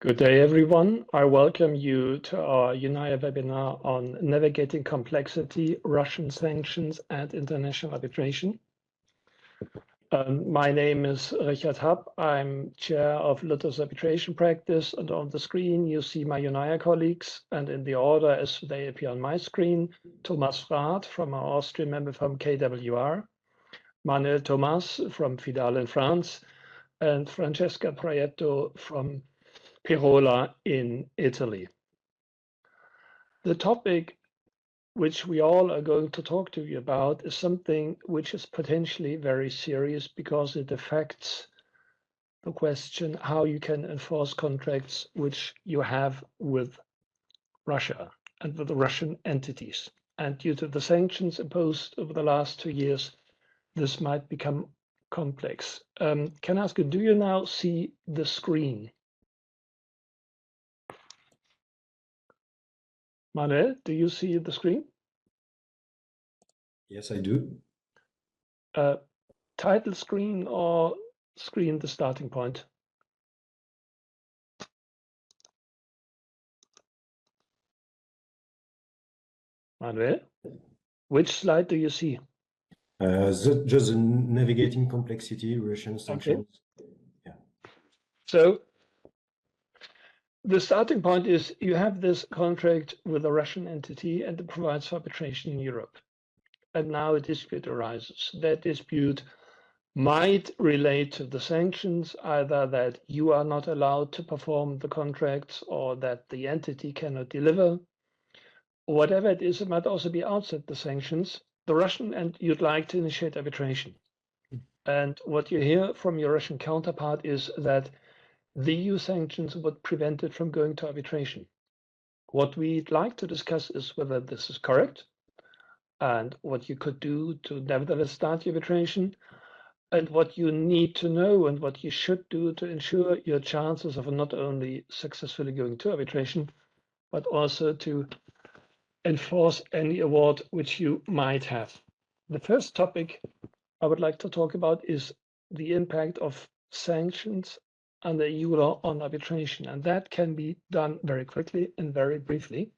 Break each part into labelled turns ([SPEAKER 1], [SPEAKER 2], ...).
[SPEAKER 1] Good day, everyone. I welcome you to our unyer webinar on navigating complexity, Russian sanctions, and international arbitration. My name is Richard Happ. I'm chair of Luther's arbitration practice, and on the screen you see my unyer colleagues, and in the order as they appear on my screen: Thomas Rath from our Austrian member from KWR, Manuel Thomas from FIDAL in France, and Francesca Proietto from Pirola in Italy. The topic which we all are going to talk to you about is something which is potentially very serious because it affects the question how you can enforce contracts which you have with Russia and with the Russian entities. And due to the sanctions imposed over the last 2 years, this might become complex. Can I ask you, do you now see the screen? Manuel, do you see the screen?
[SPEAKER 2] Yes, I do.
[SPEAKER 1] Title screen or screen the starting point? Manuel, which slide do you see?
[SPEAKER 2] Just the navigating complexity, Russian sanctions.
[SPEAKER 1] Okay.
[SPEAKER 2] Yeah.
[SPEAKER 1] So the starting point is you have this contract with a Russian entity and it provides for arbitration in Europe. And now a dispute arises. That dispute might relate to the sanctions, either that you are not allowed to perform the contracts or that the entity cannot deliver. Whatever it is, it might also be outside the sanctions. The Russian and you'd like to initiate arbitration. And what you hear from your Russian counterpart is that the EU sanctions would prevent it from going to arbitration. What we'd like to discuss is whether this is correct and what you could do to nevertheless start the arbitration, and what you need to know and what you should do to ensure your chances of not only successfully going to arbitration, but also to enforce any award which you might have. The first topic I would like to talk about is the impact of sanctions under EU law on arbitration, and that can be done very quickly and very briefly.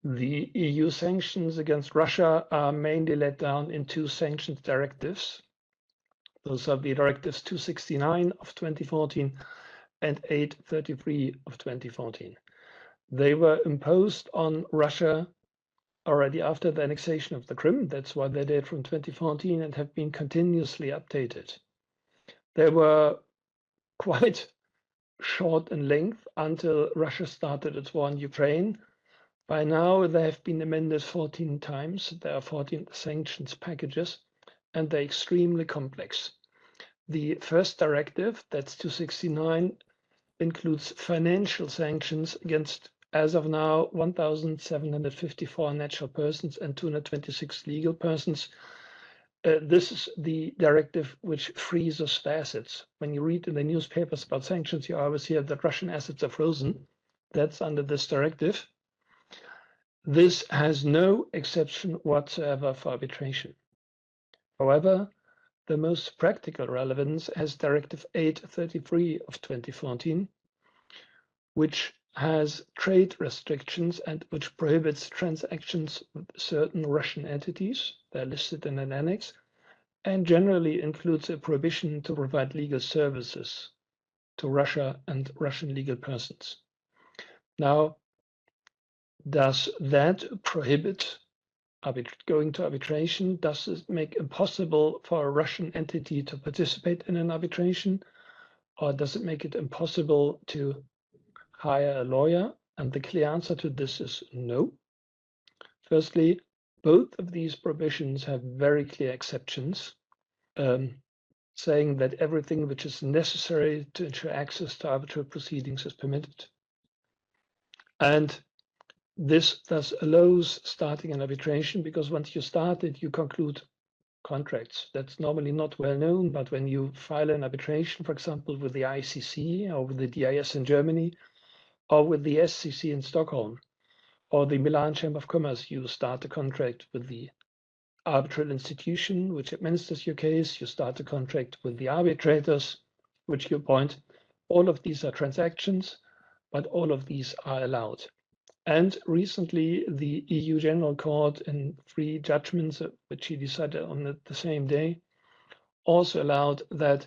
[SPEAKER 1] The EU sanctions against Russia are mainly laid down in two sanctions directives. Those are the directives 269 of 2014 and 833 of 2014. They were imposed on Russia already after the annexation of the Crimea. That's why they date from 2014 and have been continuously updated. They were quite short in length until Russia started its war in Ukraine. By now, they have been amended 14 times. There are 14 sanctions packages, and they're extremely complex. The first directive, that's 269, includes financial sanctions against, as of now, 1,754 natural persons and 226 legal persons. This is the directive which freezes the assets. When you read in the newspapers about sanctions, you always hear that Russian assets are frozen. That's under this directive. This has no exception whatsoever for arbitration. However, the most practical relevance has Directive 833 of 2014, which has trade restrictions and which prohibits transactions with certain Russian entities. They're listed in an annex, and generally includes a prohibition to provide legal services to Russia and Russian legal persons. Now, does that prohibit going to arbitration? Does it make it impossible for a Russian entity to participate in an arbitration? Or does it make it impossible to hire a lawyer? And the clear answer to this is no. Firstly, both of these provisions have very clear exceptions, saying that everything which is necessary to ensure access to arbitral proceedings is permitted. And this thus allows starting an arbitration, because once you start it, you conclude contracts. That's normally not well known, but when you file an arbitration, for example, with the ICC or with the DIS in Germany, or with the SCC in Stockholm, or the Milan Chamber of Commerce, you start a contract with the arbitral institution which administers your case, you start a contract with the arbitrators which you appoint. all of these are transactions, but all of these are allowed. And recently, the EU General Court, in 3 judgments, which he decided on the same day, also allowed that,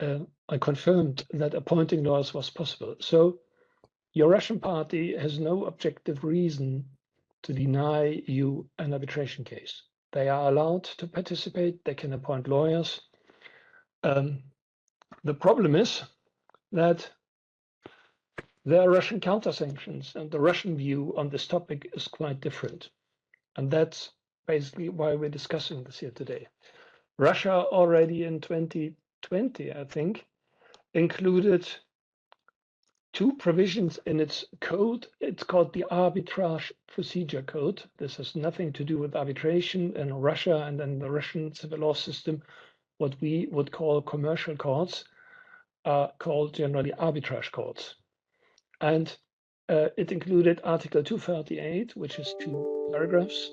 [SPEAKER 1] I confirmed that appointing lawyers was possible. So your Russian party has no objective reason to deny you an arbitration case. They are allowed to participate, they can appoint lawyers. The problem is that there are Russian countersanctions, and the Russian view on this topic is quite different. And that's basically why we're discussing this here today. Russia already in 2020, I think, included 2 provisions in its code. It's called the Arbitrage Procedure Code. This has nothing to do with arbitration in Russia and then the Russian civil law system. What we would call commercial courts are called generally arbitrage courts. And it included Article 238, which is 2 paragraphs.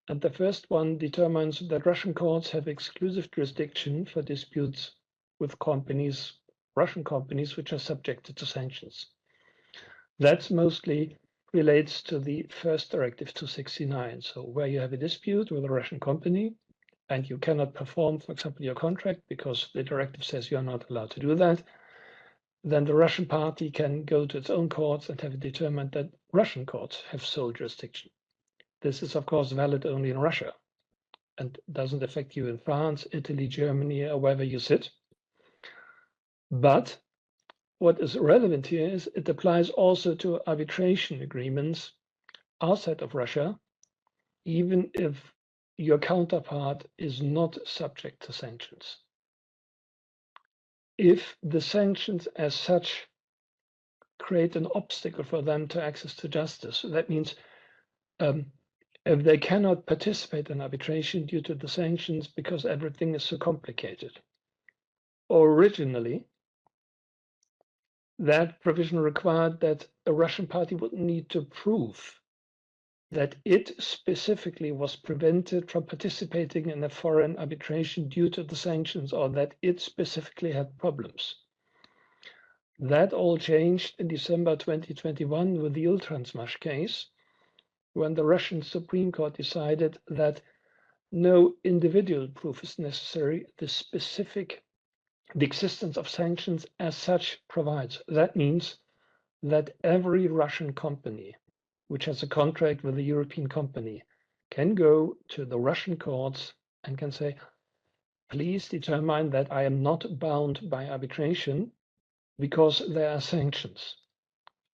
[SPEAKER 1] And the first one determines that Russian courts have exclusive jurisdiction for disputes with companies, Russian companies, which are subjected to sanctions. That mostly relates to the first directive 269. So where you have a dispute with a Russian company and you cannot perform, for example, your contract because the directive says you're not allowed to do that, then the Russian party can go to its own courts and have it determined that Russian courts have sole jurisdiction. This is, of course, valid only in Russia and doesn't affect you in France, Italy, Germany, or wherever you sit. But what is relevant here is it applies also to arbitration agreements outside of Russia, even if your counterpart is not subject to sanctions. If the sanctions as such create an obstacle for them to access to justice, that means if they cannot participate in arbitration due to the sanctions because everything is so complicated. Originally, that provision required that a Russian party would need to prove that it specifically was prevented from participating in a foreign arbitration due to the sanctions, or that it specifically had problems. That all changed in December 2021 with the Ultransmash case, when the Russian Supreme Court decided that no individual proof is necessary, the existence of sanctions as such provides. That means that every Russian company which has a contract with a European company can go to the Russian courts and can say, please determine that I am not bound by arbitration because there are sanctions.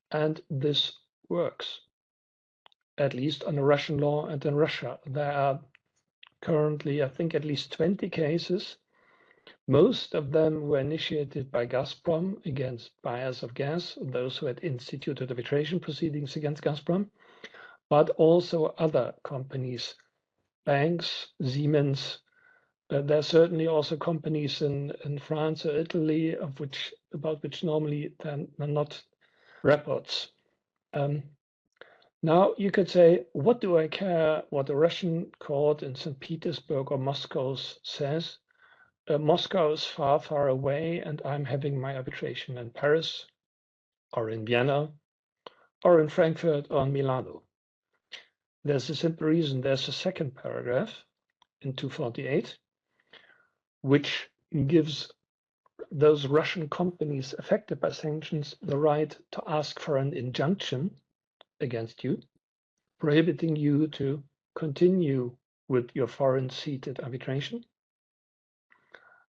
[SPEAKER 1] And this works, at least under Russian law and in Russia. There are currently, I think, at least 20 cases. Most of them were initiated by Gazprom against buyers of gas, those who had instituted arbitration proceedings against Gazprom, but also other companies, banks, Siemens. There are certainly also companies in France or Italy about which normally there are not reports. Now you could say, what do I care what a Russian court in St. Petersburg or Moscow says? Moscow is far, far away, and I'm having my arbitration in Paris or in Vienna or in Frankfurt or in Milano. There's a simple reason. There's a second paragraph in 248, which gives those Russian companies affected by sanctions the right to ask for an injunction against you, prohibiting you to continue with your foreign-seated arbitration.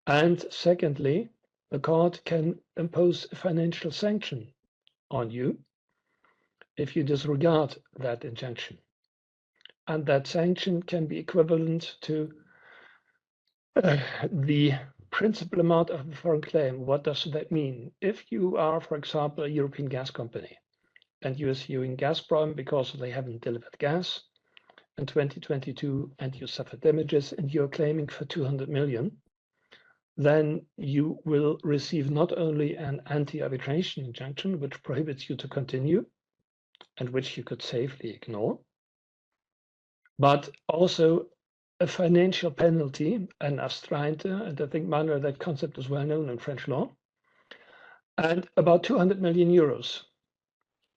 [SPEAKER 1] And secondly, the court can impose a financial sanction on you if you disregard that injunction. And that sanction can be equivalent to the principal amount of the foreign claim. What does that mean? If you are, for example, a European gas company, and you are suing Gazprom because they haven't delivered gas in 2022, and you suffer damages, and you're claiming for 200 million, then you will receive not only an anti-arbitration injunction, which prohibits you to continue, and which you could safely ignore, but also a financial penalty, an astreinte, and I think, Manuel, that concept is well known in French law. and about 200 million euros.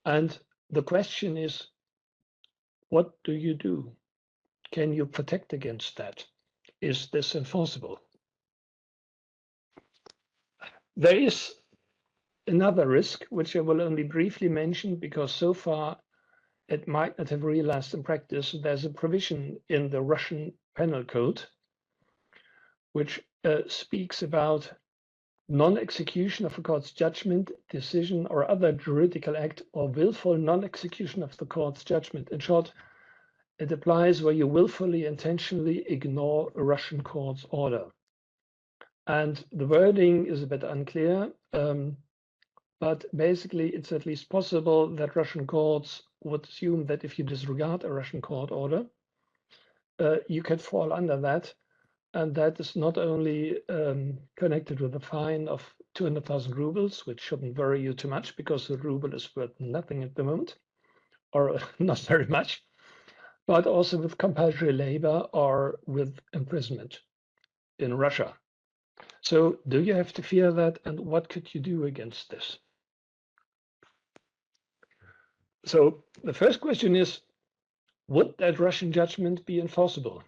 [SPEAKER 1] And the question is, what do you do? Can you protect against that? Is this enforceable? There is another risk, which I will only briefly mention, because so far it might not have realized in practice. There's a provision in the Russian penal code which speaks about non-execution of a court's judgment, decision, or other juridical act, or willful non-execution of the court's judgment. In short, it applies where you willfully, intentionally ignore a Russian court's order. And the wording is a bit unclear, but basically it's at least possible that Russian courts would assume that if you disregard a Russian court order, you can fall under that. And that is not only connected with a fine of 200,000 rubles, which shouldn't worry you too much because the ruble is worth nothing at the moment, or not very much, but also with compulsory labor or with imprisonment in Russia. So do you have to fear that, and what could you do against this? So the first question is, would that Russian judgment be enforceable?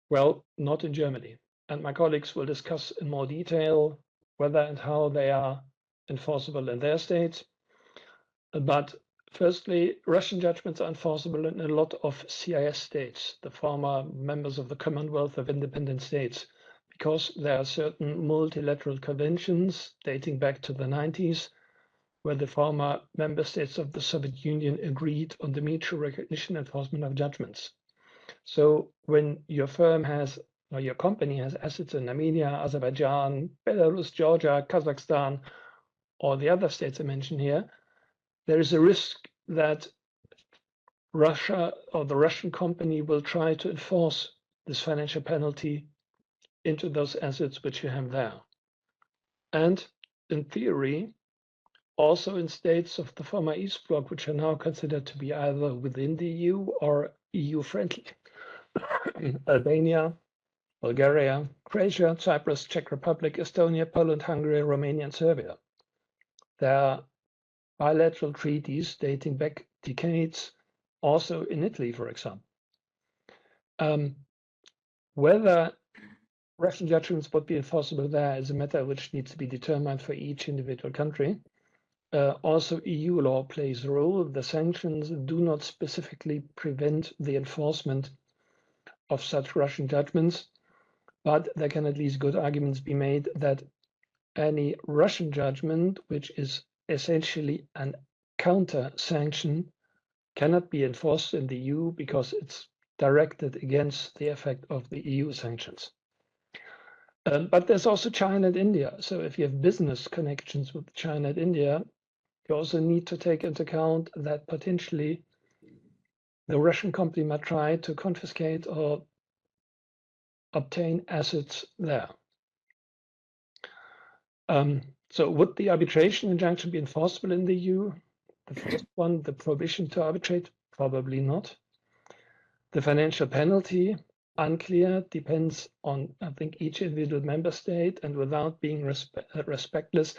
[SPEAKER 1] Well, not in Germany. And my colleagues will discuss in more detail whether and how they are enforceable in their states. But firstly, Russian judgments are enforceable in a lot of CIS states, the former members of the Commonwealth of Independent States, because there are certain multilateral conventions dating back to the 90s, where the former member states of the Soviet Union agreed on the mutual recognition and enforcement of judgments. So when your firm has, or your company has assets in Armenia, Azerbaijan, Belarus, Georgia, Kazakhstan, or the other states I mentioned here, there is a risk that Russia or the Russian company will try to enforce this financial penalty into those assets which you have there. And in theory, also in states of the former East Bloc, which are now considered to be either within the EU or EU friendly. Albania, Bulgaria, Croatia, Cyprus, Czech Republic, Estonia, Poland, Hungary, Romania, and Serbia. There are bilateral treaties dating back decades, also in Italy, for example. Whether Russian judgments would be enforceable there is a matter which needs to be determined for each individual country. Also, EU law plays a role. The sanctions do not specifically prevent the enforcement of such Russian judgments, but there can at least good arguments be made that any Russian judgment, which is essentially a counter-sanction, cannot be enforced in the EU because it's directed against the effect of the EU sanctions. But there's also China and India. So if you have business connections with China and India, you also need to take into account that potentially the Russian company might try to confiscate or obtain assets there. So would the arbitration injunction be enforceable in the EU? The first one, the prohibition to arbitrate, probably not. The financial penalty, unclear, depends on, I think, each individual member state, and without being respectless,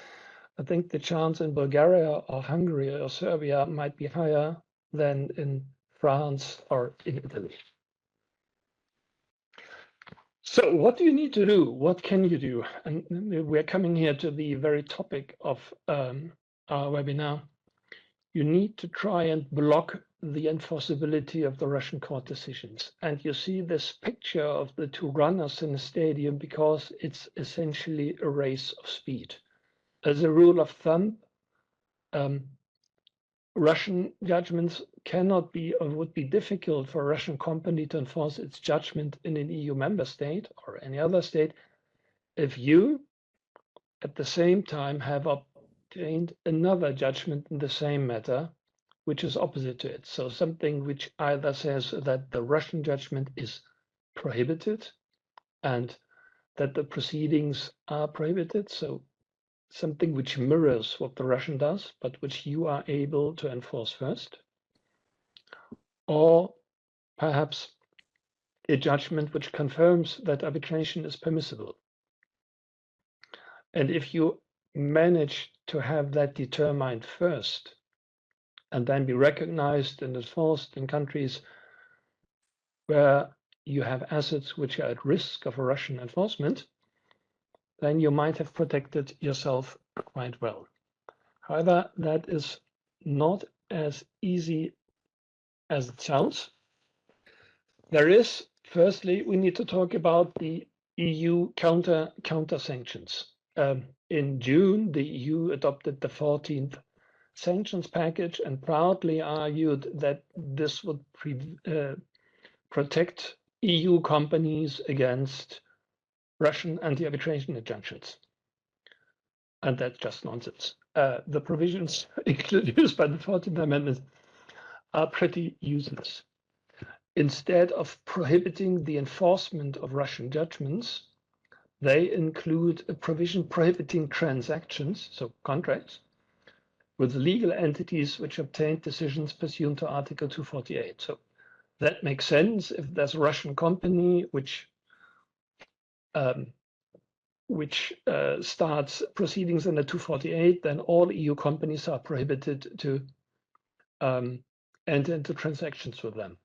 [SPEAKER 1] I think the chance in Bulgaria or Hungary or Serbia might be higher than in France or in Italy. So what do you need to do? What can you do? And we're coming here to the very topic of our webinar. You need to try and block the enforceability of the Russian court decisions. And you see this picture of the two runners in the stadium because it's essentially a race of speed. As a rule of thumb, Russian judgments cannot be or would be difficult for a Russian company to enforce its judgment in an EU member state or any other state if you at the same time have obtained another judgment in the same matter, which is opposite to it. So something which either says that the Russian judgment is prohibited and that the proceedings are prohibited. So something which mirrors what the Russian does, but which you are able to enforce first. Or perhaps a judgment which confirms that arbitration is permissible. And if you manage to have that determined first and then be recognized and enforced in countries where you have assets which are at risk of a Russian enforcement, then you might have protected yourself quite well. However, that is not as easy as it sounds. There is, firstly, we need to talk about the EU counter sanctions. In June, the EU adopted the 14th sanctions package and proudly argued that this would protect EU companies against Russian anti-arbitration injunctions. And that's just nonsense. The provisions introduced by the 14th Amendment are pretty useless. Instead of prohibiting the enforcement of Russian judgments, they include a provision prohibiting transactions, so contracts, with legal entities which obtained decisions pursuant to Article 248. So that makes sense if there's a Russian company which starts proceedings under 248, then all EU companies are prohibited to enter into transactions with them.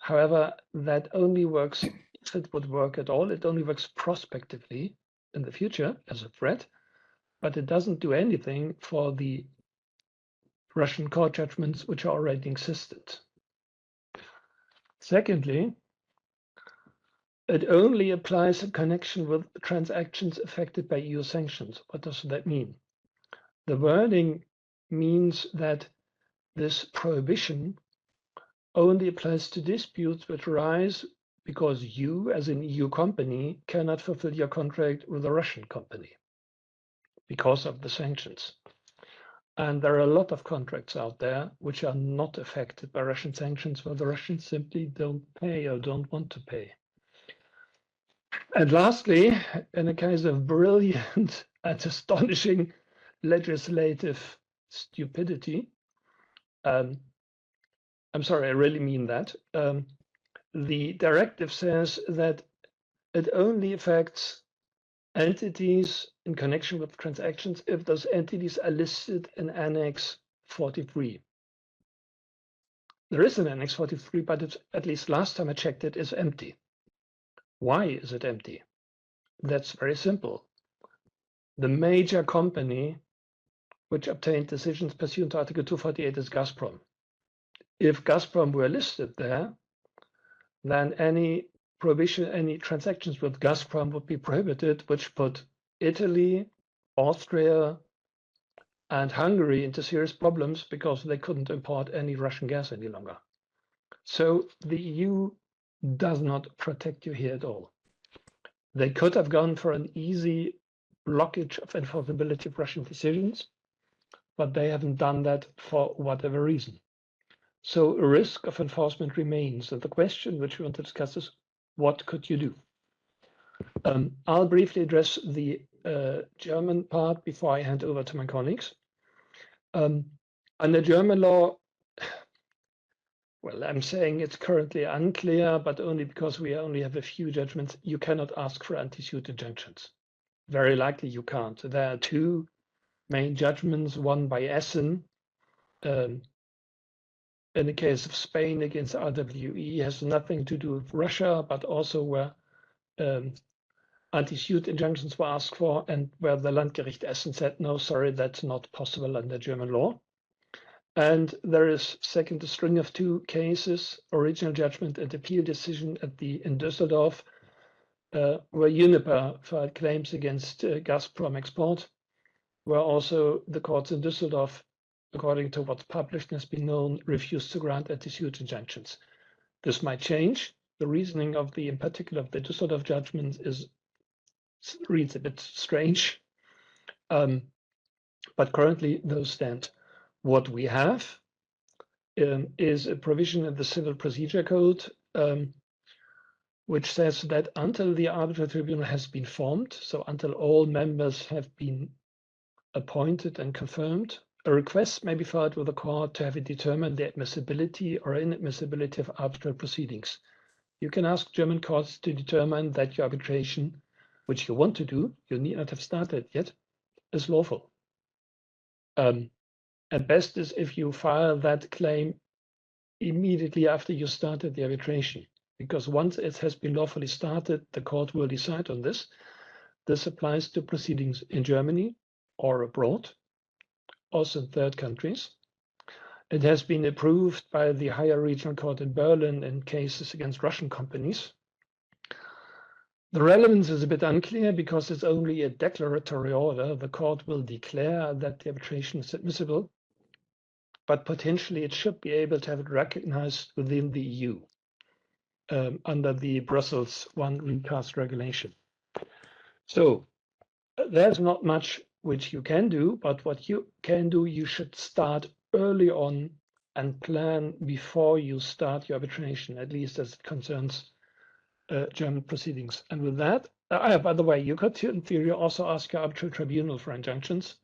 [SPEAKER 1] However, that only works, if it would work at all, it only works prospectively in the future as a threat, but it doesn't do anything for the Russian court judgments which are already existed. Secondly, it only applies in connection with transactions affected by EU sanctions. What does that mean? The wording means that this prohibition only applies to disputes which arise because you, as an EU company, cannot fulfill your contract with a Russian company because of the sanctions. And there are a lot of contracts out there which are not affected by Russian sanctions, where the Russians simply don't pay or don't want to pay. And lastly, in a case of brilliant and astonishing legislative stupidity, I'm sorry, I really mean that. The directive says that it only affects entities in connection with transactions if those entities are listed in Annex 43. There is an Annex 43, but it's, at least last time I checked it, is empty. Why is it empty? That's very simple. The major company which obtained decisions pursuant to Article 248 is Gazprom. If Gazprom were listed there, then any prohibition, any transactions with Gazprom would be prohibited, which put Italy, Austria, and Hungary into serious problems because they couldn't import any Russian gas any longer. So the EU does not protect you here at all. They could have gone for an easy blockage of enforceability of Russian decisions, but they haven't done that for whatever reason. So a risk of enforcement remains. And the question which we want to discuss is, what could you do? I'll briefly address the German part before I hand over to my colleagues. Under German law, well, I'm saying it's currently unclear, but only because we only have a few judgments. You cannot ask for anti-suit injunctions. Very likely you can't. There are two main judgments, one by Essen, in the case of Spain against RWE, has nothing to do with Russia, but also where anti-suit injunctions were asked for and where the Landgericht Essen said, no, sorry, that's not possible under German law. And there is, second, a string of two cases, original judgment and appeal decision in Düsseldorf, where Uniper filed claims against Gazprom Export, where also the courts in Düsseldorf, according to what's published and has been known, refused to grant anti-suit injunctions. This might change. The reasoning of in particular of the Düsseldorf judgment reads a bit strange, but currently those stand. What we have is a provision in the Civil Procedure Code, which says that until the arbitral tribunal has been formed, so until all members have been appointed and confirmed, a request may be filed with the court to have it determine the admissibility or inadmissibility of arbitral proceedings. You can ask German courts to determine that your arbitration, which you want to do, you need not have started yet, is lawful. At best is if you file that claim immediately after you started the arbitration, because once it has been lawfully started, the court will decide on this. This applies to proceedings in Germany or abroad, also in third countries. It has been approved by the higher regional court in Berlin in cases against Russian companies. The relevance is a bit unclear because it's only a declaratory order. The court will declare that the arbitration is admissible, but potentially it should be able to have it recognized within the EU under the Brussels I recast regulation. So there's not much which you can do, but what you can do, you should start early on and plan before you start your arbitration, at least as it concerns German proceedings. And with that, by the way, you could in theory also ask your arbitral tribunal for injunctions.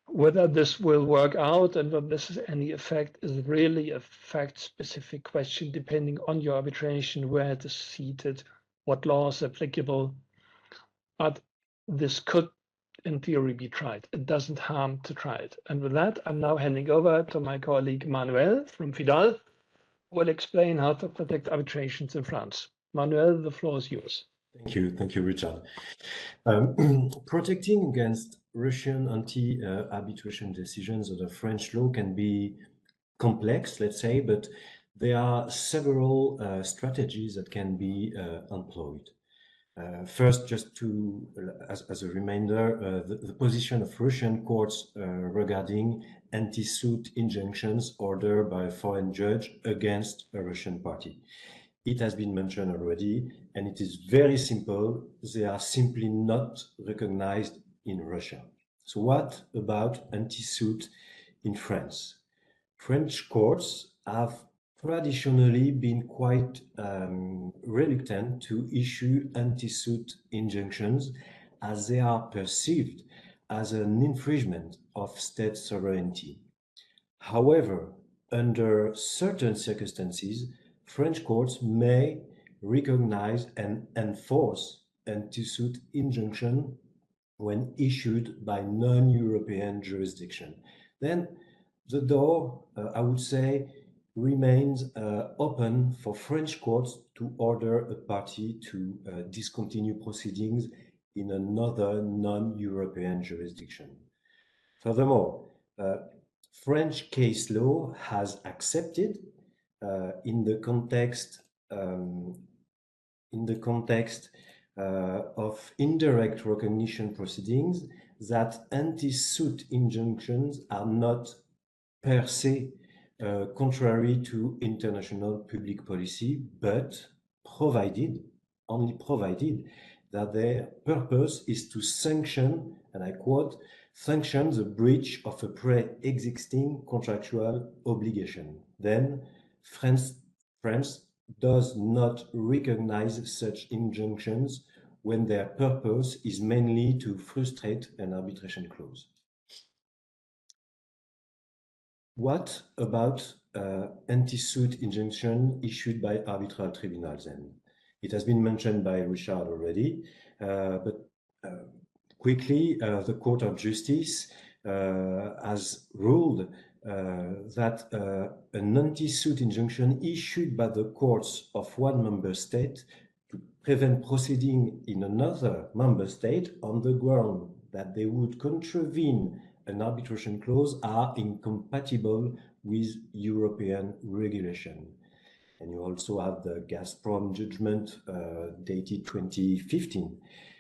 [SPEAKER 1] Whether this will work out and whether this has any effect is really a fact-specific question, depending on your arbitration, where it is seated, what law is applicable. But this could, in theory, be tried. It doesn't harm to try it. And with that, I'm now handing over to my colleague Manuel from FIDAL, who will explain how to protect arbitrations in France. Manuel, the floor is yours.
[SPEAKER 2] Thank you, Richard. Protecting against Russian anti-arbitration decisions under French law can be complex, let's say, but there are several strategies that can be employed. First, just to, as a reminder, the position of Russian courts regarding anti-suit injunctions ordered by a foreign judge against a Russian party. It has been mentioned already, and it is very simple. They are simply not recognized in Russia. So what about anti-suit in France? French courts have traditionally been quite reluctant to issue anti-suit injunctions as they are perceived as an infringement of state sovereignty. However, under certain circumstances, French courts may recognize and enforce anti-suit injunction when issued by non-European jurisdiction. Then the door, I would say, remains open for French courts to order a party to discontinue proceedings in another non-European jurisdiction. Furthermore, French case law has accepted in the context of indirect recognition proceedings that anti-suit injunctions are not per se contrary to international public policy, but only provided that their purpose is to sanction, and I quote, sanction the breach of a pre-existing contractual obligation. Then France does not recognize such injunctions when their purpose is mainly to frustrate an arbitration clause. What about anti-suit injunction issued by arbitral tribunals then? It has been mentioned by Richard already, but quickly, the Court of Justice has ruled that an anti-suit injunction issued by the courts of one member state to prevent proceeding in another member state on the ground that they would contravene an arbitration clause are incompatible with European regulation. And you also have the Gazprom judgment dated 2015.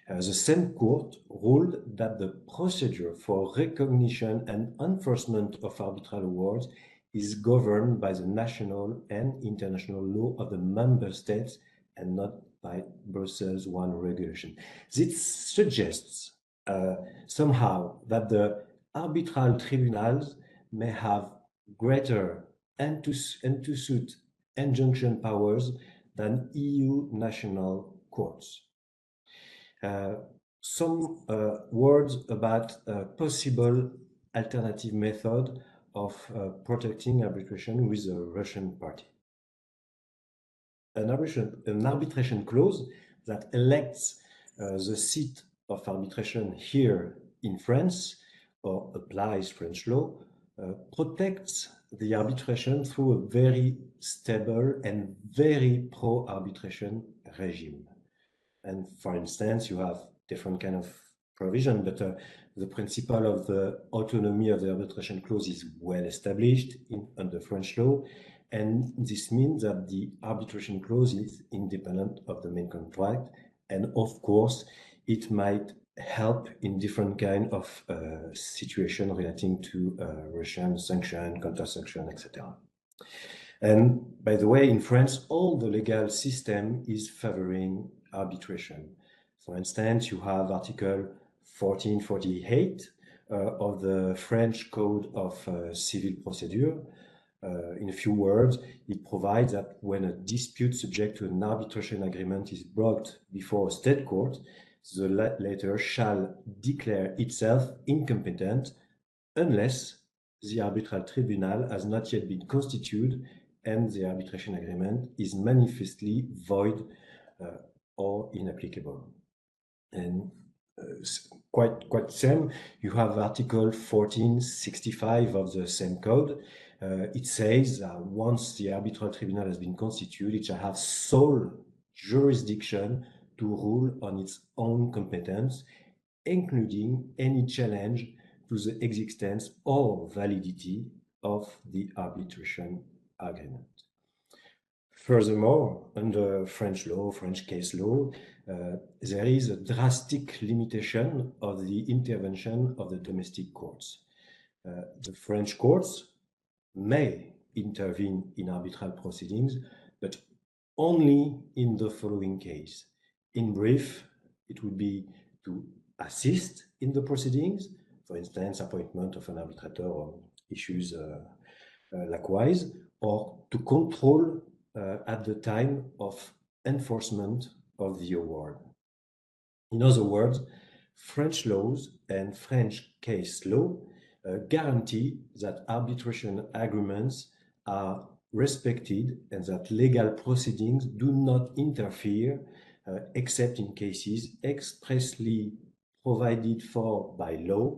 [SPEAKER 2] The same court ruled that the procedure for recognition and enforcement of arbitral awards is governed by the national and international law of the member states and not by Brussels I regulation. This suggests somehow that the arbitral tribunals may have greater anti-suit injunction powers than EU national courts. Some words about a possible alternative method of protecting arbitration with a Russian party. An arbitration clause that elects the seat of arbitration here in France, or applies French law, protects the arbitration through a very stable and very pro-arbitration regime. And for instance, you have different kind of provision, but the principle of the autonomy of the arbitration clause is well established under French law. And this means that the arbitration clause is independent of the main contract. And of course, it might help in different kind of situation relating to Russian sanction, counter-sanction, etc. And by the way, in France, all the legal system is favoring arbitration. For instance, you have Article 1448 of the French Code of Civil Procedure. In a few words, it provides that when a dispute subject to an arbitration agreement is brought before a state court, the latter shall declare itself incompetent unless the arbitral tribunal has not yet been constituted and the arbitration agreement is manifestly void or inapplicable. And quite same, you have Article 1465 of the same code. It says once the arbitral tribunal has been constituted, it shall have sole jurisdiction to rule on its own competence, including any challenge to the existence or validity of the arbitration agreement. Furthermore, under French law, French case law, there is a drastic limitation of the intervention of the domestic courts. The French courts may intervene in arbitral proceedings, but only in the following case. In brief, it would be to assist in the proceedings, for instance, appointment of an arbitrator or issues likewise, or to control at the time of enforcement of the award. In other words, French laws and French case law guarantee that arbitration agreements are respected and that legal proceedings do not interfere except in cases expressly provided for by law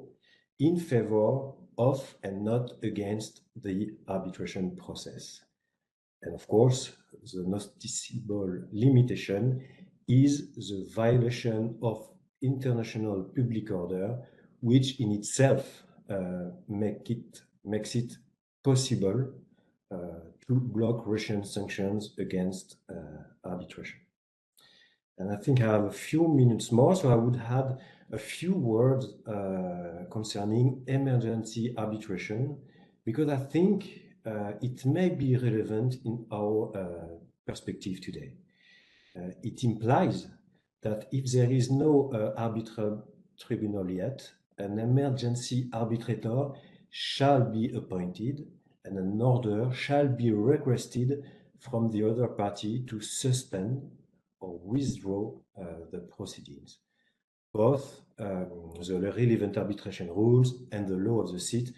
[SPEAKER 2] in favor of and not against the arbitration process. And of course, the noticeable limitation is the violation of international public order, which in itself makes it possible to block Russian sanctions against arbitration. And I think I have a few minutes more, so I would add a few words concerning emergency arbitration, because I think it may be relevant in our perspective today. It implies that if there is no arbitral tribunal yet, an emergency arbitrator shall be appointed and an order shall be requested from the other party to suspend or withdraw the proceedings. Both the relevant arbitration rules and the law of the seat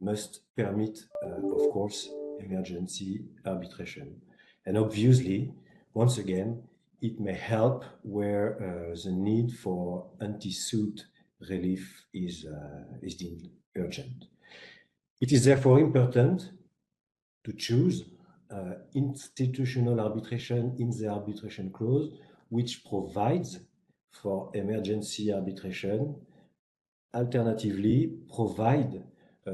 [SPEAKER 2] must permit, of course, emergency arbitration. And obviously, once again, it may help where the need for anti-suit relief is deemed urgent. It is therefore important to choose institutional arbitration in the arbitration clause, which provides for emergency arbitration. Alternatively, provide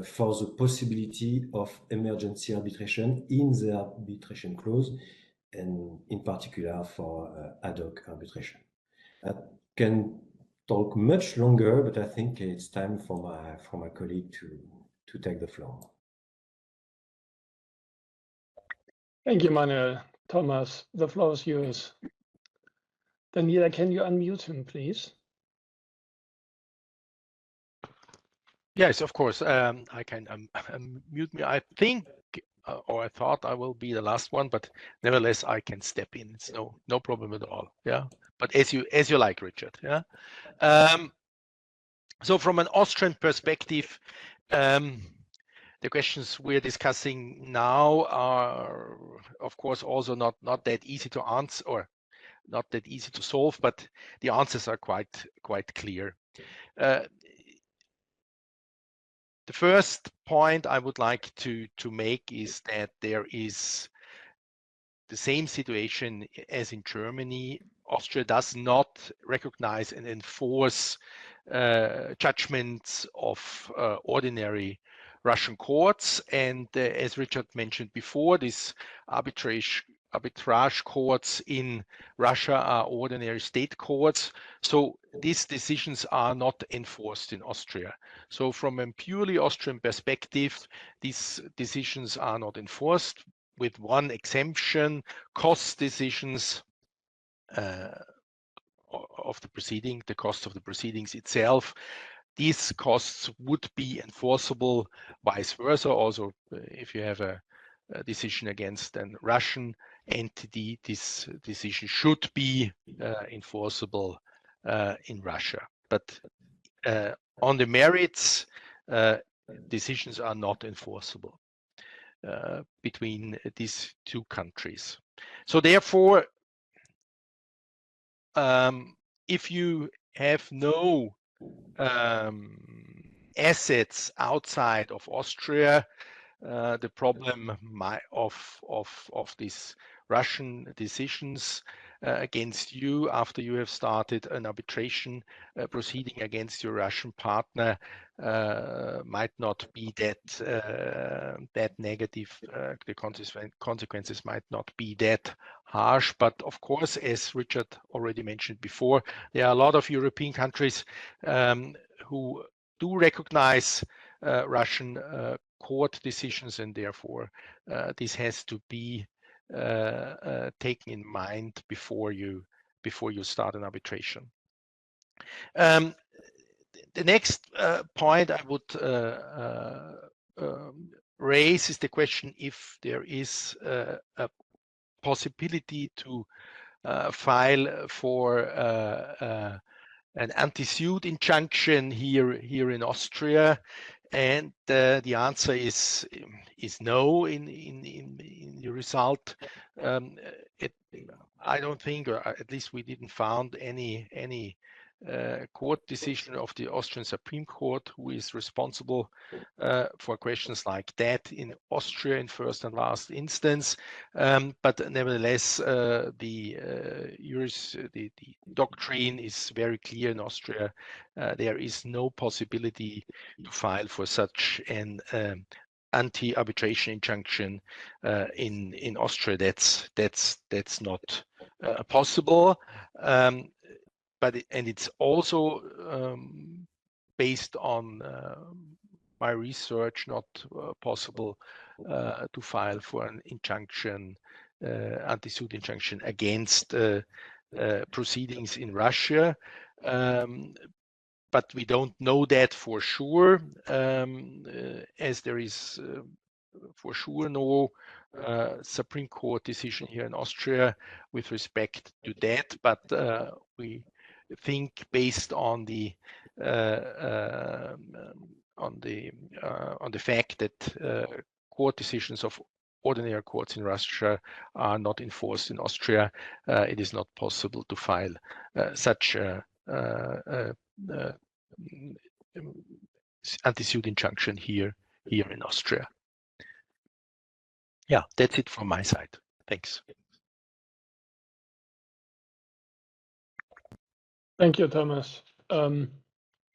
[SPEAKER 2] for the possibility of emergency arbitration in the arbitration clause, and in particular for ad hoc arbitration. I can talk much longer, but I think it's time for my colleague to take the floor.
[SPEAKER 1] Thank you, Manuel. Thomas, the floor is yours. Daniela, can you unmute him, please?
[SPEAKER 3] Yes, of course. I can mute me. I think, or I thought I will be the last one, but nevertheless, I can step in. It's no problem at all. Yeah, but as you like, Richard. Yeah. So from an Austrian perspective, the questions we're discussing now are, of course, also not that easy to answer, or not that easy to solve, but the answers are quite clear. The first point I would like to make is that there is the same situation as in Germany. Austria does not recognize and enforce judgments of ordinary Russian courts. And as Richard mentioned before, these arbitrage courts in Russia are ordinary state courts. So these decisions are not enforced in Austria. So from a purely Austrian perspective, these decisions are not enforced, with one exemption: cost decisions of the proceeding, the cost of the proceedings itself. These costs would be enforceable, vice versa. Also, if you have a decision against a Russian entity, this decision should be enforceable in Russia. But on the merits, decisions are not enforceable between these two countries. So therefore, if you have no assets outside of Austria, the problem of these Russian decisions against you after you have started an arbitration proceeding against your Russian partner might not be that negative. The consequences might not be that harsh, but of course, as Richard already mentioned before, there are a lot of European countries who do recognize Russian court decisions, and therefore this has to be taken in mind before you start an arbitration. The next point I would raise is the question if there is a possibility to file for an anti-suit injunction here in Austria, and the answer is no in the result. I don't think, or at least we didn't found any court decision of the Austrian Supreme Court who is responsible for questions like that in Austria in first and last instance. But nevertheless, the doctrine is very clear in Austria. There is no possibility to file for such an anti-arbitration injunction in Austria. That's not possible. But it's also based on my research not possible to file for an injunction, anti-suit injunction against proceedings in Russia. But we don't know that for sure, as there is for sure no Supreme Court decision here in Austria with respect to that. But we think, based on the fact that court decisions of ordinary courts in Russia are not enforced in Austria, it is not possible to file such anti-suit injunction here in Austria. Yeah, that's it from my side. Thanks.
[SPEAKER 1] Thank you, Thomas.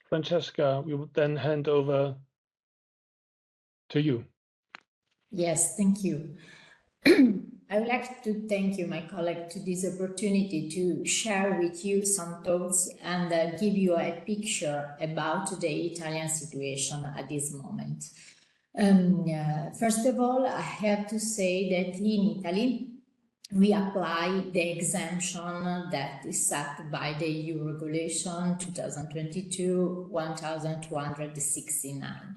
[SPEAKER 1] Francesca, we would then hand over to you.
[SPEAKER 4] Yes, thank you. I would like to thank you, my colleague, to this opportunity to share with you some thoughts and give you a picture about the Italian situation at this moment. First of all, I have to say that in Italy, we apply the exemption that is set by the EU Regulation 2022/1269.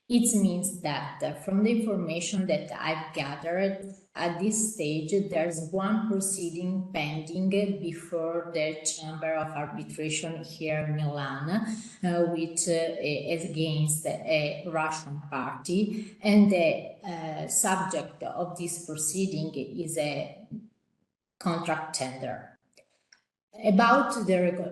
[SPEAKER 4] It means that from the information that I've gathered at this stage, there's one proceeding pending before the Chamber of Arbitration here in Milan, which is against a Russian party, and the subject of this proceeding is a contract tender. About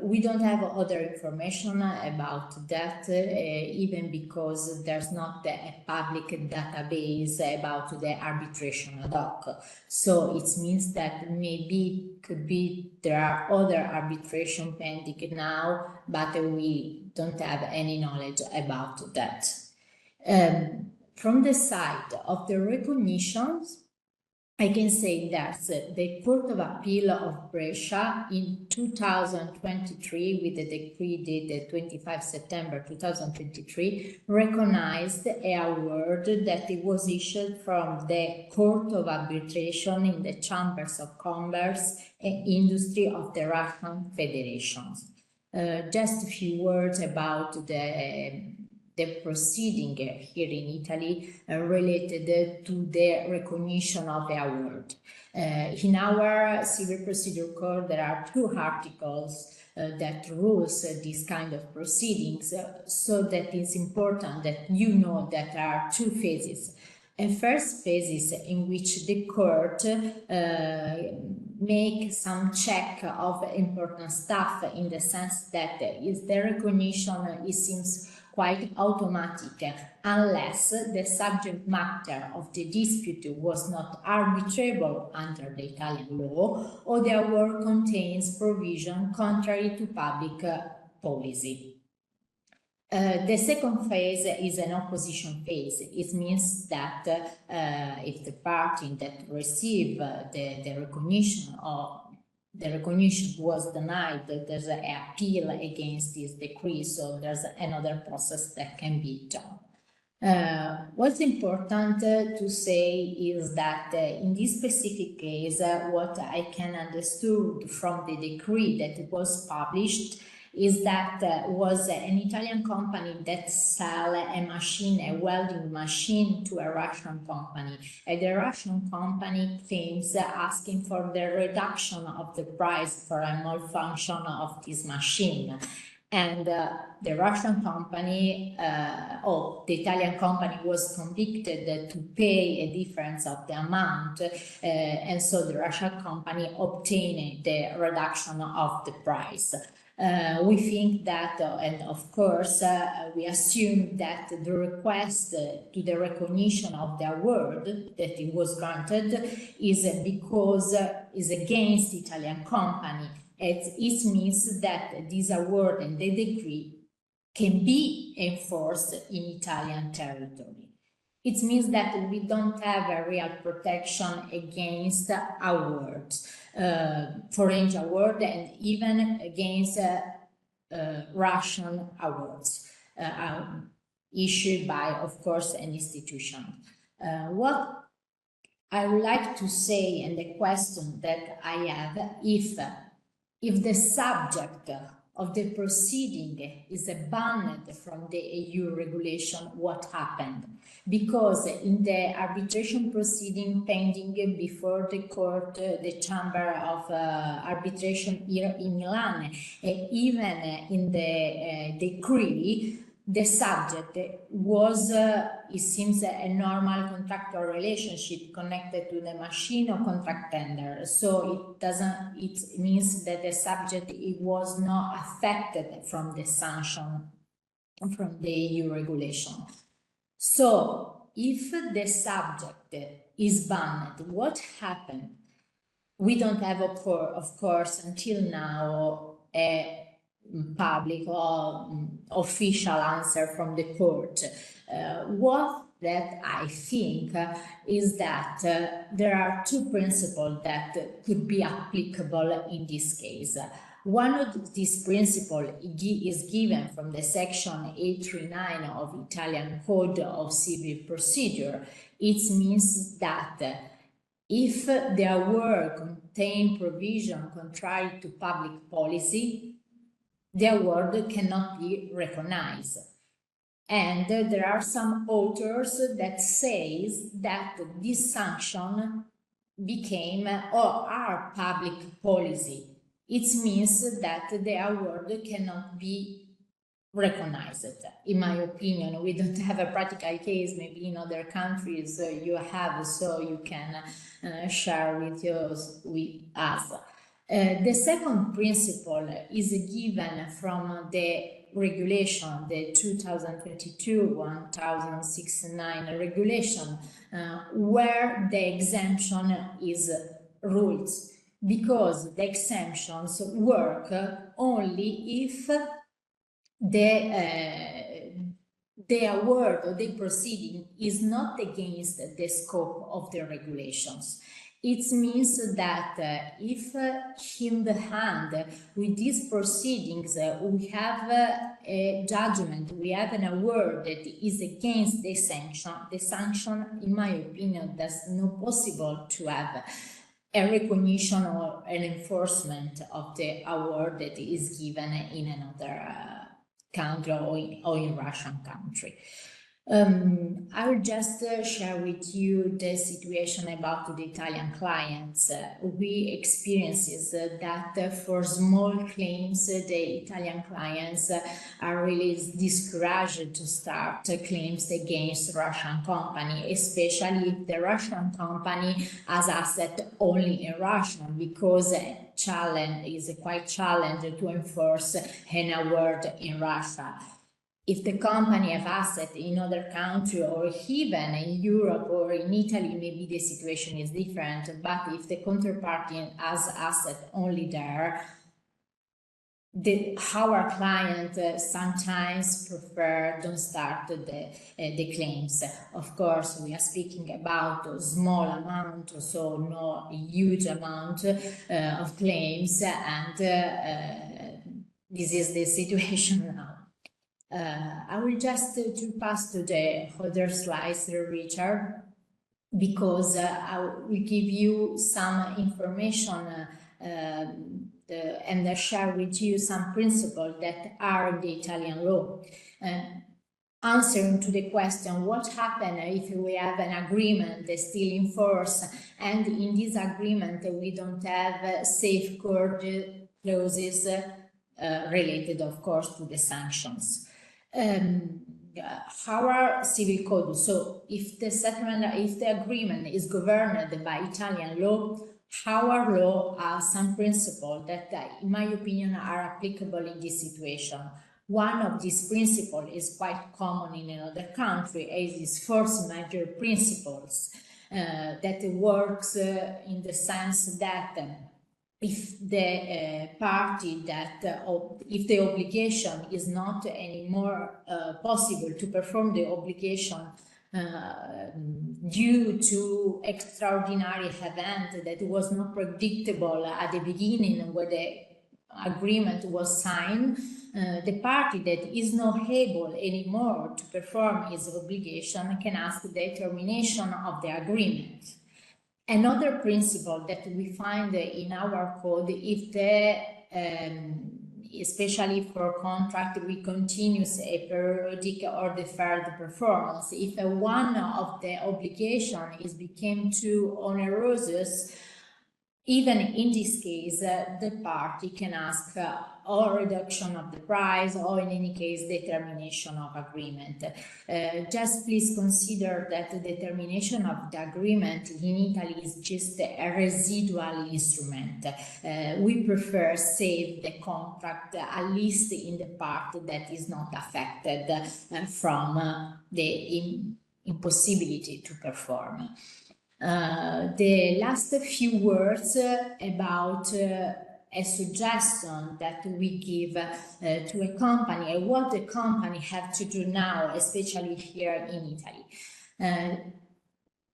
[SPEAKER 4] we don't have other information about that, even because there's not a public database about the arbitration ad hoc. So it means that maybe could be there are other arbitration pending now, but we don't have any knowledge about that. From the side of the recognitions, I can say that the Court of Appeal of Brescia in 2023, with the decree dated 25 September 2023, recognized a award that it was issued from the Court of Arbitration in the Chambers of Commerce and Industry of the Russian Federation. Just a few words about the proceeding here in Italy related to the recognition of the award. In our civil procedure code, there are 2 articles that rules this kind of proceedings, so that it's important that you know that there are 2 phases. A first phase is in which the court make some check of important stuff, in the sense that is the recognition, it seems quite automatic, unless the subject matter of the dispute was not arbitrable under the Italian law, or the award contains provision contrary to public policy. The second phase is an opposition phase. It means that if the party that receive the recognition or the recognition was denied, there's an appeal against this decree, so there's another process that can be done. What's important to say is that in this specific case, what I can understood from the decree that was published is that was an Italian company that sell a machine, a welding machine, to a Russian company. And the Russian company claims asking for the reduction of the price for a malfunction of this machine. And the Russian company, or the Italian company, was convicted to pay a difference of the amount, and so the Russian company obtained the reduction of the price. We think that, and of course, we assume that the request to the recognition of the award that it was granted is because is against the Italian company. It means that this award and the decree can be enforced in Italian territory. It means that we don't have a real protection against awards, foreign award, and even against Russian awards issued by, of course, an institution. What I would like to say, and the question that I have, if the subject of the proceeding is banned from the EU regulation, what happened? Because in the arbitration proceeding pending before the court, the Chamber of Arbitration here in Milan, even in the decree, the subject was, it seems, a normal contractual relationship connected to the machine or contract tender. So it means that the subject, it was not affected from the sanction from the EU regulation. So if the subject is banned, what happened? We don't have, of course, until now, a public or official answer from the court. What that I think is that there are 2 principles that could be applicable in this case. One of these principles is given from the section 839 of Italian Code of Civil Procedure. It means that if the award contains provision contrary to public policy, the award cannot be recognized. And there are some authors that says that this sanction became or are public policy. It means that the award cannot be recognized. In my opinion, we don't have a practical case. Maybe in other countries you have, so you can share with us. The second principle is given from the regulation, the 2022-1069 regulation, where the exemption is ruled, because the exemptions work only if the award or the proceeding is not against the scope of the regulations. It means that if in the hand with these proceedings we have a judgment, we have an award that is against the sanction, in my opinion, that's not possible to have a recognition or an enforcement of the award that is given in another country or in Russian country. I will just share with you the situation about the Italian clients. We experiences that for small claims, the Italian clients are really discouraged to start claims against Russian company, especially if the Russian company has asset only in Russia, because challenge is quite challenging to enforce an award in Russia. If the company have asset in other country or even in Europe or in Italy, maybe the situation is different. But if the counterparty has asset only there, our client sometimes prefer don't start the claims. Of course, we are speaking about a small amount, so no huge amount of claims, and this is the situation now. I will just to pass to the other slides, Richard, because I will give you some information and share with you some principles that are in the Italian law. Answering to the question, what happens if we have an agreement that's still in force, and in this agreement we don't have safeguard clauses related, of course, to the sanctions. Our civil code, so if the settlement, if the agreement is governed by Italian law, our law has some principles that, in my opinion, are applicable in this situation. One of these principles is quite common in another country, as is force majeure principles, that works in the sense that if the party that, if the obligation is not anymore possible to perform the obligation due to extraordinary event that was not predictable at the beginning when the agreement was signed, the party that is not able anymore to perform its obligation can ask the termination of the agreement. Another principle that we find in our code, if the, especially for contract, we continue a periodic or deferred performance. If one of the obligation is became too onerous, even in this case, the party can ask or reduction of the price, or in any case, the termination of agreement. Just please consider that the termination of the agreement in Italy is just a residual instrument. We prefer save the contract, at least in the part that is not affected from the impossibility to perform. The last few words about a suggestion that we give to a company and what the company have to do now, especially here in Italy.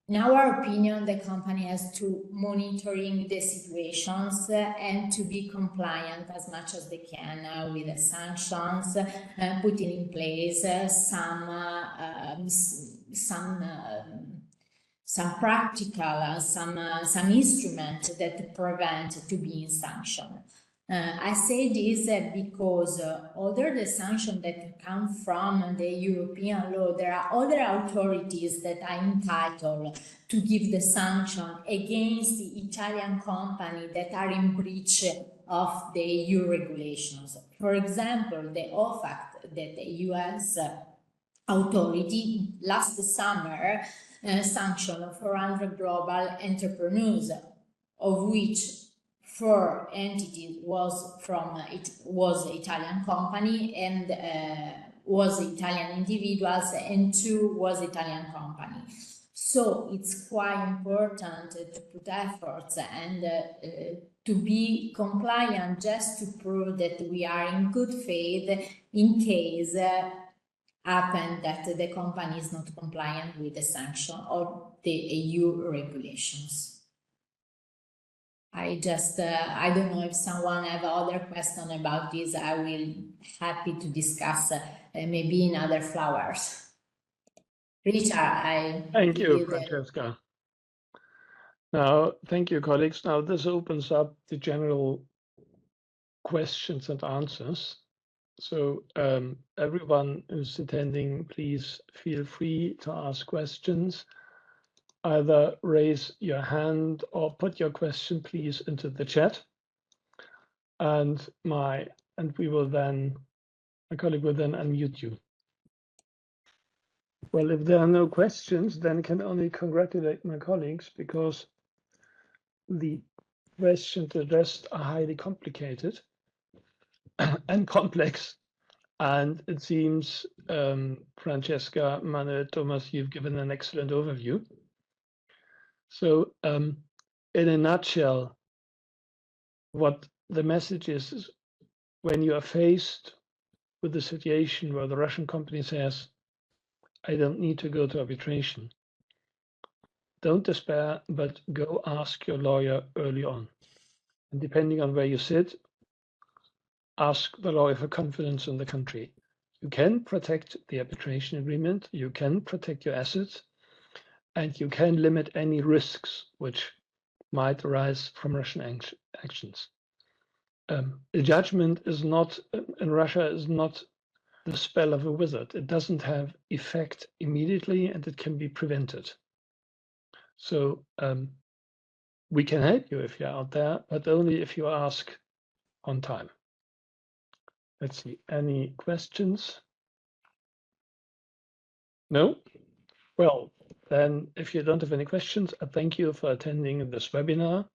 [SPEAKER 4] In our opinion, the company has to monitoring the situations and to be compliant as much as they can with the sanctions, putting in place some practical, some instruments that prevent to be in sanction. I say this because other the sanctions that come from the European law, there are other authorities that are entitled to give the sanction against the Italian company that are in breach of the EU regulations. For example, the OFAC, that the US authority last summer sanctioned 400 global entrepreneurs, of which 4 entities was from it was Italian company and was Italian individuals, and 2 was Italian company. So it's quite important to put efforts and to be compliant, just to prove that we are in good faith in case happen that the company is not compliant with the sanction or the EU regulations. I don't know if someone have other question about this. I will happy to discuss maybe in other flowers. Richard,
[SPEAKER 1] Thank you, Francesca. Now, thank you, colleagues. Now, this opens up the general questions and answers. So everyone who's attending, please feel free to ask questions. Either raise your hand or put your question, please, into the chat. And my colleague will then unmute you. Well, if there are no questions, then I can only congratulate my colleagues, because the questions addressed are highly complicated and complex. And it seems, Francesca, Manuel, Thomas, you've given an excellent overview. So in a nutshell, what the message is when you are faced with a situation where the Russian company says, I don't need to go to arbitration, don't despair, but go ask your lawyer early on. And depending on where you sit, ask the lawyer for confidence in the country. You can protect the arbitration agreement, you can protect your assets, and you can limit any risks which might arise from Russian actions. A judgment is not, in Russia, is not the spell of a wizard. It doesn't have effect immediately, and it can be prevented. So we can help you if you're out there, but only if you ask on time. Let's see, any questions? No? Well, then if you don't have any questions, I thank you for attending this webinar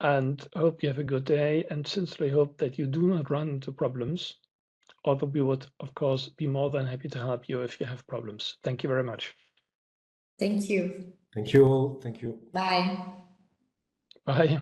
[SPEAKER 1] and hope you have a good day, and sincerely hope that you do not run into problems, although we would, of course, be more than happy to help you if you have problems. Thank you very much.
[SPEAKER 4] Thank you.
[SPEAKER 2] Thank you all. Thank you.
[SPEAKER 4] Bye.
[SPEAKER 1] Bye.